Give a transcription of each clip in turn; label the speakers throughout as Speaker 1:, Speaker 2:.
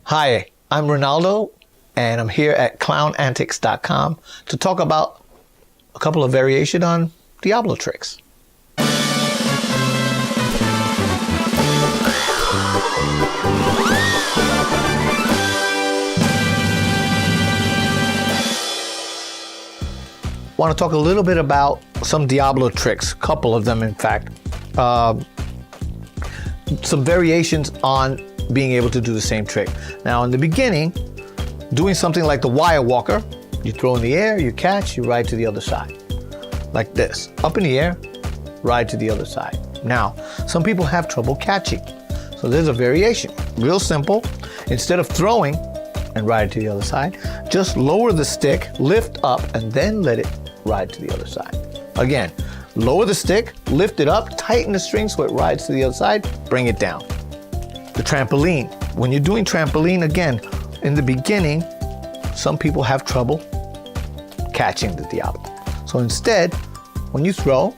Speaker 1: Hi, I'm Renaldo, and I'm here at clownantics.com to talk about a couple of variations on Diabolo tricks. I want to talk a little bit about some Diabolo tricks, a couple of them in fact. Some variations on being able to do the same trick. Now in the beginning, doing something like the wire walker, you throw in the air, you catch, you ride to the other side. Like this, up in the air, ride to the other side. Now, some people have trouble catching. So there's a variation, real simple. Instead of throwing and ride to the other side, just lower the stick, lift up, and then let it ride to the other side. Again, lower the stick, lift it up, tighten the string so it rides to the other side, bring it down. The trampoline. When you're doing trampoline, again, in the beginning, some people have trouble catching the Diabolo. So instead, when you throw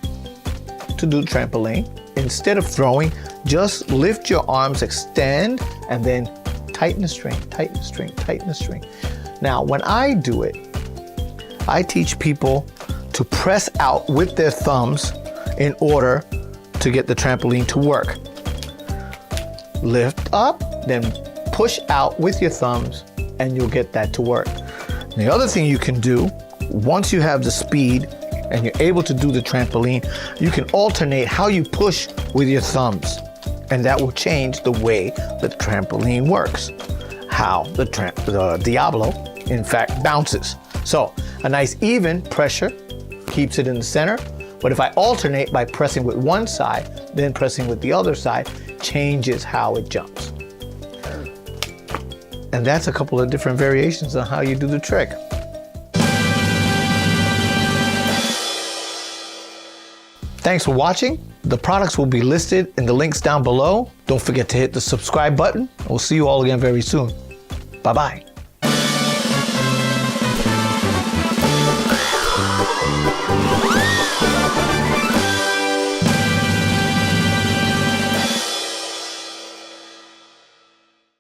Speaker 1: to do trampoline, instead of throwing, just lift your arms, extend, and then tighten the string, tighten the string, tighten the string. Now, when I do it, I teach people to press out with their thumbs in order to get the trampoline to work. Lift up, then push out with your thumbs, and you'll get that to work. And the other thing you can do, once you have the speed and you're able to do the trampoline, you can alternate how you push with your thumbs, and that will change the way the trampoline works. How the Diabolo, in fact, bounces. So a nice even pressure keeps it in the center, but if I alternate by pressing with one side, then pressing with the other side, changes how it jumps. And that's a couple of different variations on how you do the trick. Thanks for watching. The products will be listed in the links down below. Don't forget to hit the subscribe button. We'll see you all again very soon. Bye-bye.